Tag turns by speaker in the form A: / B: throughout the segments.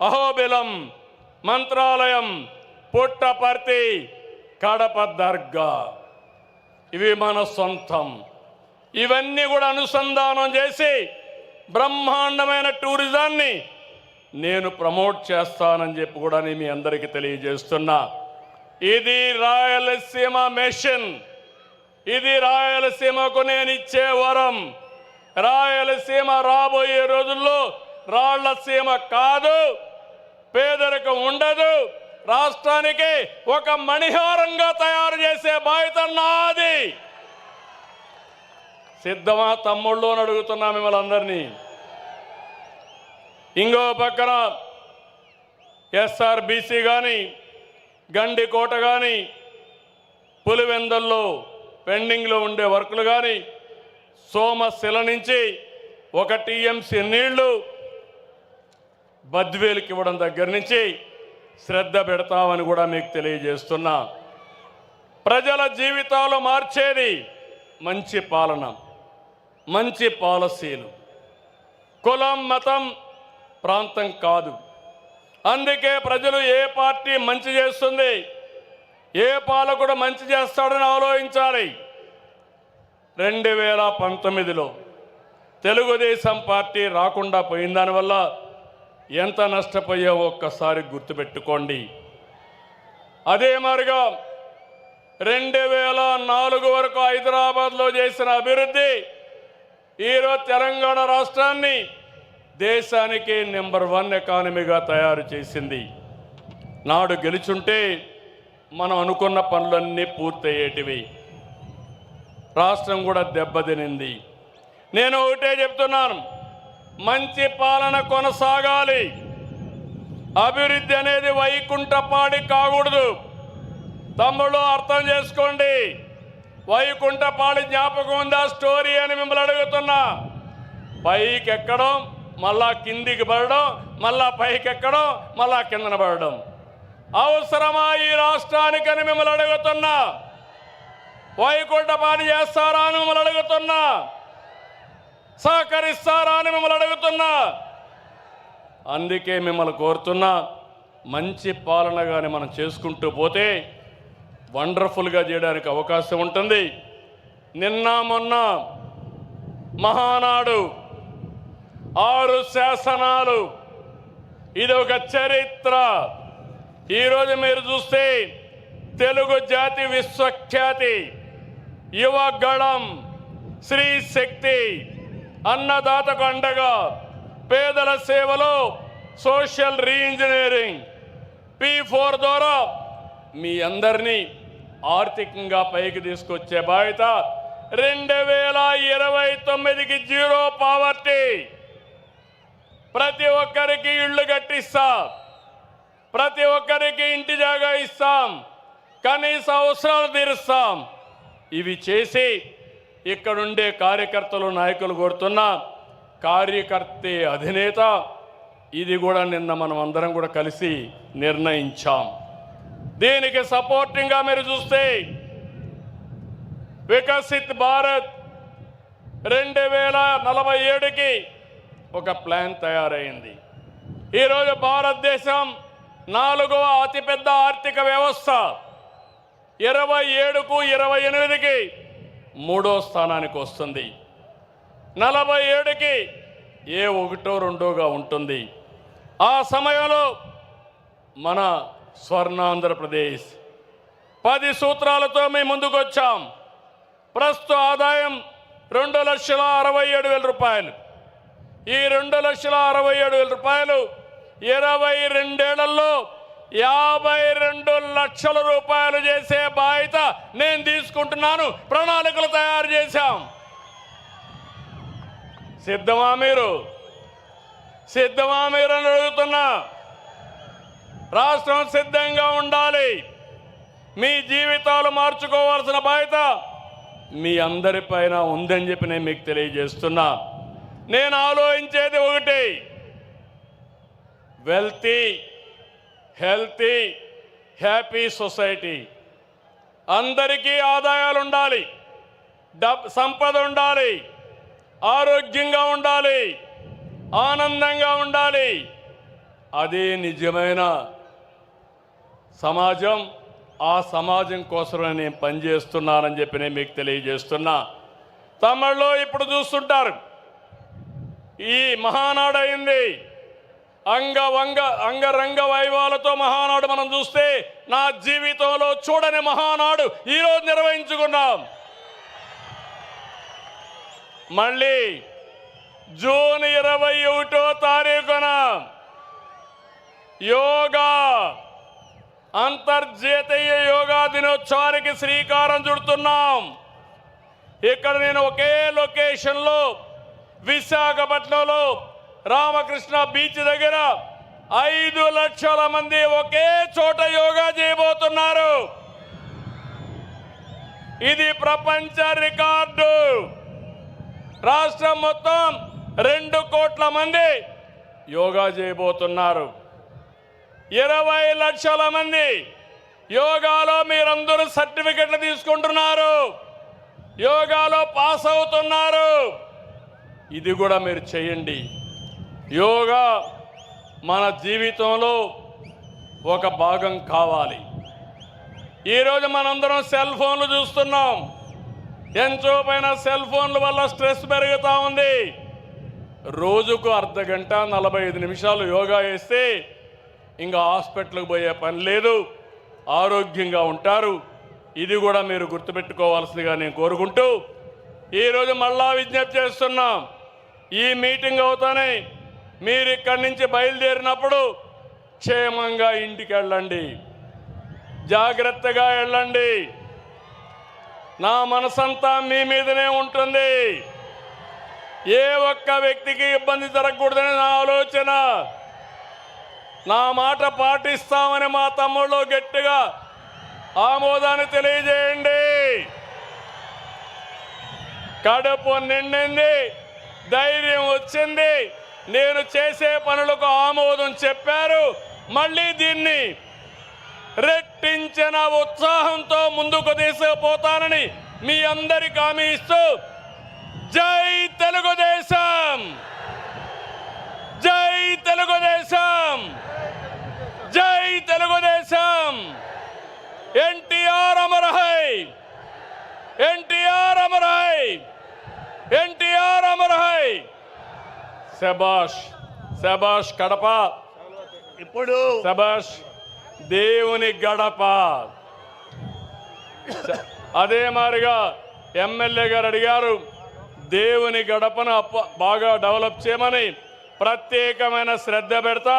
A: అహోబిలం, మంత్రాలయం, పుట్టపర్తి, కడప దర్గా ఇవి మన సొంతం. ఇవన్నీ కూడా అనుసంధానం చేసి బ్రహ్మాండమైన టూరిజాన్ని నేను ప్రమోట్ చేస్తానని చెప్పి కూడా నేను మీ అందరికీ తెలియజేస్తున్నా. ఇది రాయలసీమ మిషన్. ఇది రాయలసీమకు నేను ఇచ్చే వరం. రాయలసీమ రాబోయే రోజుల్లో రాళ్లసీమ కాదు, పేదరికం ఉండదు, రాష్ట్రానికి ఒక మణిహారంగా తయారు చేసే బాధ్యత నాది. సిద్ధమా తమ్ముళ్ళు అని అడుగుతున్నా మిమ్మల్ని అందరినీ. ఇంకో పక్కన ఎస్ఆర్బీసీ కానీ, గండికోట కానీ, పులివెందల్లో పెండింగ్లో ఉండే వర్కులు కానీ, సోమశిల నుంచి 1 టీఎంసీ నీళ్లు బద్వేలుకి ఇవ్వడం దగ్గర నుంచి శ్రద్ధ పెడతామని కూడా మీకు తెలియజేస్తున్నా. ప్రజల జీవితాలు మార్చేది మంచి పాలన, మంచి పాలసీలు. కులం, మతం, ప్రాంతం కాదు. అందుకే ప్రజలు ఏ పార్టీ మంచి చేస్తుంది, ఏ పాలకుడు మంచి చేస్తాడని ఆలోచించాలి. 2019లో తెలుగుదేశం పార్టీ రాకుండా పోయిన దానివల్ల ఎంత నష్టపోయావో ఒక్కసారి గుర్తుపెట్టుకోండి. అదే మరిగా 2004 వరకు హైదరాబాద్లో చేసిన అభివృద్ధి ఈరోజు తెలంగాణ రాష్ట్రాన్ని దేశానికి నెంబర్ 1 ఎకానమీగా తయారు చేసింది. నాడు గెలుచుంటే మనం అనుకున్న పనులన్నీ పూర్తయ్యేటివి. రాష్ట్రం కూడా దెబ్బతినింది. నేను ఒకటే చెప్తున్నాను, మంచి పాలన కొనసాగాలి. అభివృద్ధి అనేది వైకుంఠపాడి కాకూడదు. తమ్ముళ్ళు అర్థం చేసుకోండి. వైకుంఠపాడి జ్ఞాపకం ఉందా స్టోరీ అని మిమ్మల్ని అడుగుతున్నా. పైకి ఎక్కడం, మళ్ళా కిందికి పడడం, మళ్ళా పైకి ఎక్కడం, మళ్ళా కిందన పడడం అవసరమా ఈ రాష్ట్రానికని మిమ్మల్ని అడుగుతున్నా. వైకుంఠపాడి చేస్తారా అని మిమ్మల్ని అడుగుతున్నా. సహకరిస్తారా అని మిమ్మల్ని అడుగుతున్నా. అందుకే మిమ్మల్ని కోరుతున్నా, మంచి పాలన కానీ మనం చేసుకుంటూ పోతే వండర్ఫుల్గా చేయడానికి అవకాశం ఉంటుంది. నిన్న మొన్న మహానాడు, 6 శాసనాలు, ఇది ఒక చరిత్ర. ఈరోజు మీరు చూస్తే తెలుగు జాతి విశ్వఖ్యాతి, యువగళం, శ్రీ శక్తి, అన్నదాతకు అండగా, పేదల సేవలో సోషల్ రీఇంజనీరింగ్, P4 ద్వారా మీ అందరినీ ఆర్థికంగా పైకి తీసుకొచ్చే బాధ్యత. 2029కి జీరో పావర్టీ, ప్రతి ఒక్కరికి ఇళ్ళు కట్టిస్తాం, ప్రతి ఒక్కరికి ఇంటి జాగా ఇస్తాం, కనీస అవసరాలు తీరుస్తాం. ఇవి చేసి ఇక్కడుండే కార్యకర్తలు, నాయకులు కోరుతున్న కార్యకర్తే అధినేత. ఇది కూడా నిన్న మనం అందరం కూడా కలిసి నిర్ణయించాం. దీనికి సపోర్టింగ్గా మీరు చూస్తే వికసిత్ భారత్ 2047కి ఒక ప్లాన్ తయారైంది. ఈరోజు భారతదేశం 4వ అతిపెద్ద ఆర్థిక వ్యవస్థ. 27కు 28కి 3వ స్థానానికి వస్తుంది. 47కి ఏ 1, 2గా ఉంటుంది. ఆ సమయంలో మన స్వర్ణాంధ్రప్రదేశ్ 10 సూత్రాలతో మేము ముందుకు వచ్చాం. ప్రస్తుత ఆదాయం 2,67,000 రూపాయలు. ఈ 2,67,000 రూపాయలు 22 ఏళ్లలో 52 లక్షల రూపాయలు చేసే బాధ్యత నేను తీసుకుంటున్నాను. ప్రణాళికలు తయారు చేశాం. సిద్ధమా మీరు? సిద్ధమా మీరు అని అడుగుతున్నా. రాష్ట్రం సిద్ధంగా ఉండాలి. మీ జీవితాలు మార్చుకోవాల్సిన బాధ్యత మీ అందరిపైన ఉందని చెప్పి నేను మీకు తెలియజేస్తున్నా. నేను ఆలోచించేది ఒకటి, వెల్తీ, హెల్తీ, హ్యాపీ సొసైటీ. అందరికీ ఆదాయాలు ఉండాలి, సంపద ఉండాలి, ఆరోగ్యంగా ఉండాలి, ఆనందంగా ఉండాలి. అదే నిజమైన సమాజం. ఆ సమాజం కోసమే నేను పనిచేస్తున్నానని చెప్పి నేను మీకు తెలియజేస్తున్నా. తమిళలో ఇప్పుడు చూస్తుంటారు, ఈ మహానాడు అయింది, అంగరంగ వైభవాలతో మహానాడు మనం చూస్తే నా జీవితంలో చూడని మహానాడు ఈరోజు నిర్వహించుకున్నాం. మళ్ళీ జూన్ 21వ తారీఖున యోగా అంతర్జాతీయ యోగా దినోత్సవానికి శ్రీకారం చుడుతున్నాం. ఇక్కడ నేను ఒకే లొకేషన్లో విశాఖపట్నంలో రామకృష్ణ బీచ్ దగ్గర 5 లక్షల మంది ఒకే చోట యోగా చేయబోతున్నారు. ఇది ప్రపంచ రికార్డు. రాష్ట్రం మొత్తం 2 కోట్ల మంది యోగా చేయబోతున్నారు. 20 లక్షల మంది యోగాలో మీరందరూ సర్టిఫికెట్లు తీసుకుంటున్నారు, యోగాలో పాస్ అవుతున్నారు. ఇది కూడా మీరు చేయండి. యోగా మన జీవితంలో ఒక భాగం కావాలి. ఈరోజు మనందరం సెల్ ఫోన్లు చూస్తున్నాం. ఎంతో పైన సెల్ ఫోన్ల వల్ల స్ట్రెస్ పెరుగుతూ ఉంది. రోజుకు అర్ధ గంట 45 నిమిషాలు యోగా చేస్తే ఇంకా హాస్పిటల్కి పోయే పని లేదు, ఆరోగ్యంగా ఉంటారు. ఇది కూడా మీరు గుర్తుపెట్టుకోవాల్సిందిగా నేను కోరుకుంటూ ఈరోజు మళ్ళా విజ్ఞప్తి చేస్తున్నాం. ఈ మీటింగ్ అవుతానే మీరు ఇక్కడి నుంచి బయలుదేరినప్పుడు క్షేమంగా ఇంటికి వెళ్ళండి, జాగ్రత్తగా వెళ్ళండి. నా మనసంతా మీ మీదనే ఉంటుంది. ఏ ఒక్క వ్యక్తికి ఇబ్బంది జరగకూడదని నా ఆలోచన. నా మాట పాటిస్తామని మా తమ్ముళ్ళు గట్టిగా ఆమోదాన్ని తెలియజేయండి. కడుపు నిండింది, ధైర్యం వచ్చింది, నేను చేసే పనులకు ఆమోదం చెప్పారు. మళ్ళీ దీన్ని రెట్టించిన ఉత్సాహంతో ముందుకు తీసుకుపోతానని మీ అందరికీ హామీ ఇస్తూ జై తెలుగుదేశం, జై తెలుగుదేశం, జై Telugu Desam. NTR Amar high, NTR Amar high, NTR Amar high. శబాష్ శబాష్ కడప,
B: ఇప్పుడు
A: శబాష్ దేవుని గడప. అదే మాదిరిగా ఎమ్మెల్యే గారు అడిగారు, దేవుని గడపను బాగా డెవలప్ చేయమని ప్రత్యేకమైన శ్రద్ధ పెడతా,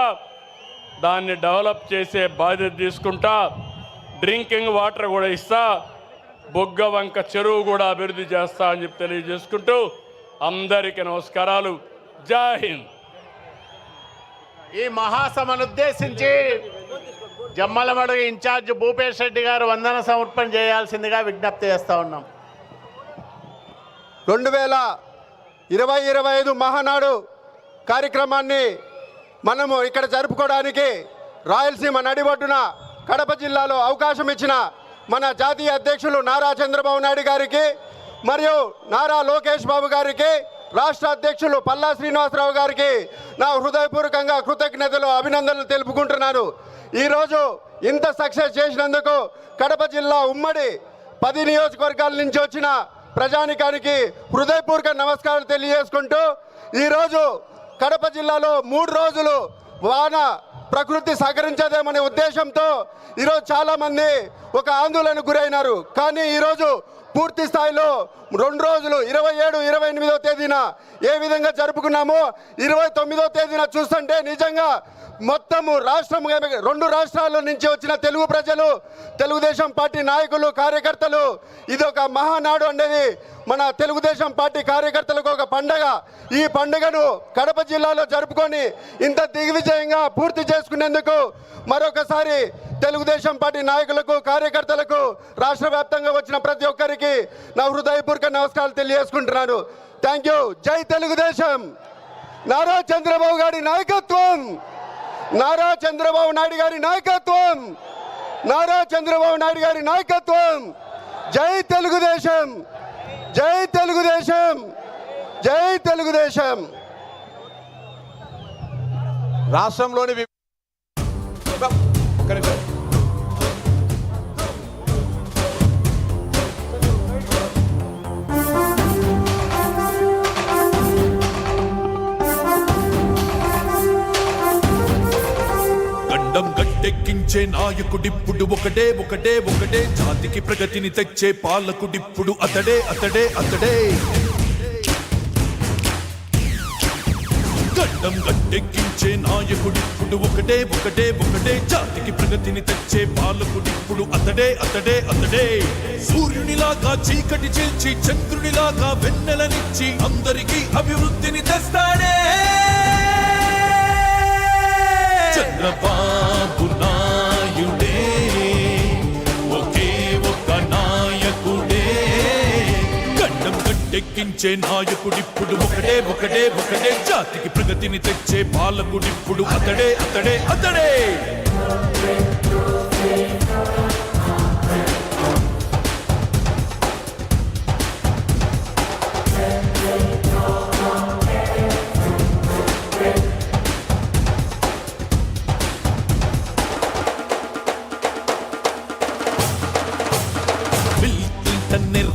A: దాన్ని డెవలప్ చేసే బాధ్యత తీసుకుంటా. డ్రింకింగ్ వాటర్ కూడా ఇస్తా, బొగ్గవంక చెరువు కూడా అభివృద్ధి చేస్తా అని చెప్పి తెలియజేసుకుంటూ అందరికీ నమస్కారాలు. జై హింద్.
B: ఈ మహాసభను ఉద్దేశించి జమ్మలమడుగు ఇన్ఛార్జ్ భూపేష్ రెడ్డి గారు వందన సమర్పణ చేయాల్సిందిగా విజ్ఞప్తి చేస్తా ఉన్నాం.
C: 2025 మహానాడు కార్యక్రమాన్ని మనము ఇక్కడ జరుపుకోవడానికి రాయలసీమ నడిబొడ్డున కడప జిల్లాలో అవకాశం ఇచ్చిన మన జాతీయ అధ్యక్షులు నారా చంద్రబాబు నాయుడు గారికి మరియు నారా లోకేష్ బాబు గారికి, రాష్ట్ర అధ్యక్షులు పల్లా శ్రీనివాసరావు గారికి నా హృదయపూర్వకంగా కృతజ్ఞతలు, అభినందనలు తెలుపుకుంటున్నాను. ఈరోజు ఇంత సక్సెస్ చేసినందుకు కడప జిల్లా ఉమ్మడి 10 నియోజకవర్గాల నుంచి వచ్చిన ప్రజానికానికి హృదయపూర్వక నమస్కారాలు తెలియజేసుకుంటూ, ఈరోజు కడప జిల్లాలో 3 రోజులు వాన ప్రకృతి సహకరించదేమనే ఉద్దేశంతో ఈరోజు చాలామంది ఒక ఆందోళనకు గురైనారు. కానీ ఈరోజు పూర్తి స్థాయిలో 2 రోజులు 27, 28వ తేదీన ఏ విధంగా జరుపుకున్నామో 29వ తేదీన చూస్తుంటే నిజంగా మొత్తము రాష్ట్రం 2 రాష్ట్రాల నుంచి వచ్చిన తెలుగు ప్రజలు, తెలుగుదేశం పార్టీ నాయకులు, కార్యకర్తలు, ఇది ఒక మహానాడు అనేది మన తెలుగుదేశం పార్టీ కార్యకర్తలకు ఒక పండగ. ఈ పండుగను కడప జిల్లాలో జరుపుకొని ఇంత దిగ్విజయంగా పూర్తి చేసుకునేందుకు మరొకసారి తెలుగుదేశం పార్టీ నాయకులకు, కార్యకర్తలకు, రాష్ట్ర వ్యాప్తంగా వచ్చిన ప్రతి ఒక్కరికి నా హృదయపూర్వక నమస్కారాలు తెలియజేసుకుంటున్నాను. Thank you. జై తెలుగుదేశం. నారా చంద్రబాబు గారి నాయకత్వం, నారా చంద్రబాబు నాయుడు గారి నాయకత్వం, నారా చంద్రబాబు నాయుడు గారి నాయకత్వం. జై తెలుగుదేశం, జై తెలుగుదేశం, జై తెలుగుదేశం.
D: రాష్ట్రంలోని గండం గట్టెక్కించే నాయకుడిప్పుడు ఒకటే ఒకటే ఒకటే, జాతికి ప్రగతిని తెచ్చే పాలకుడిప్పుడు అతడే అతడే అతడే. గండం గట్టెక్కించే నాయకుడిప్పుడు ఒకటే ఒకటే ఒకటే, జాతికి ప్రగతిని తెచ్చే పాలకుడిప్పుడు అతడే అతడే అతడే. సూర్యునిలాగా చీకటి చేల్చి చంద్రునిలాగా వెన్నెలనిచ్చి అందరికీ అభివృద్ధిని తెస్తాడే చంద్రబాబు నాయుడే, ఒకే ఒక నాయకుడే. గండం గట్టెక్కించే నాయకుడిప్పుడు ఒకటే ఒకటే ఒకటే, జాతికి ప్రగతిని తెచ్చే పాలకుడిప్పుడు అతడే అతడే అతడే.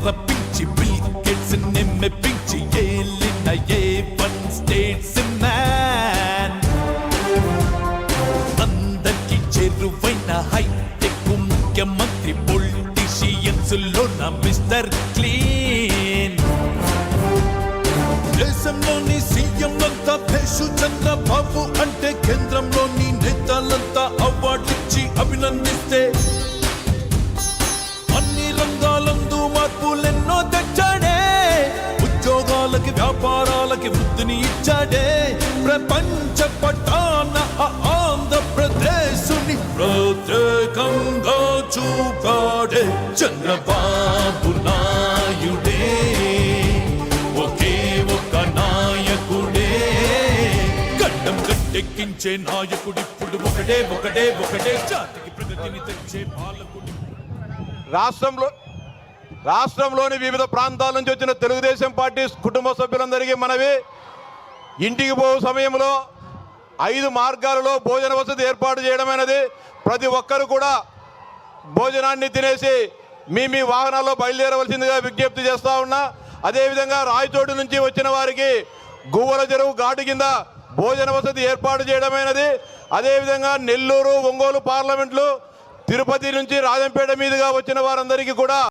D: రప్పించి బిల్ గేట్స్ మెప్పించి ఏలిన ఏ1 స్టేట్స్ మ్యాన్, అందరికి చెరువైన హైటెక్ ముఖ్యమంత్రి, పొలిటీషియన్స్ లోన మిస్టర్ క్లీన్. దేశంలోని సీఎం అంతా భేషు చంద్రబాబు అంటే, కేంద్రంలోని నేతలంతా అవార్డిచ్చి అభినందిస్తే, అన్ని రంగాలందు మార్పులెన్నో తెచ్చాడే, ఉద్యోగాలకి వ్యాపారాలకి వృద్ధిని ఇచ్చాడే. ప్రపంచ పటాన ఆంధ్రప్రదేశుని ప్రత్యేకంగా చూపాడే చంద్రబాబు నాయుడే, ఒకే ఒక నాయకుడే. గడ్డం గట్టెక్కించే నాయకుడిప్పుడు ఒకటే ఒకటే ఒకటే, జాతికి ప్రగతిని తెచ్చే పాలకుడు.
E: రాష్ట్రంలోని వివిధ ప్రాంతాల నుంచి వచ్చిన తెలుగుదేశం పార్టీ కుటుంబ సభ్యులందరికీ మనవి, ఇంటికి పో సమయంలో 5 మార్గాలలో భోజన వసతి ఏర్పాటు చేయడమైనది. ప్రతి ఒక్కరు కూడా భోజనాన్ని తినేసి మీ మీ వాహనాల్లో బయలుదేరవలసిందిగా విజ్ఞప్తి చేస్తా ఉన్నా. అదేవిధంగా రాయచోటు నుంచి వచ్చిన వారికి గువ్వల చెరువు ఘాటు కింద భోజన వసతి ఏర్పాటు చేయడమైనది. అదేవిధంగా నెల్లూరు, ఒంగోలు పార్లమెంట్లు, తిరుపతి నుంచి రాజంపేట మీదుగా వచ్చిన వారందరికీ కూడా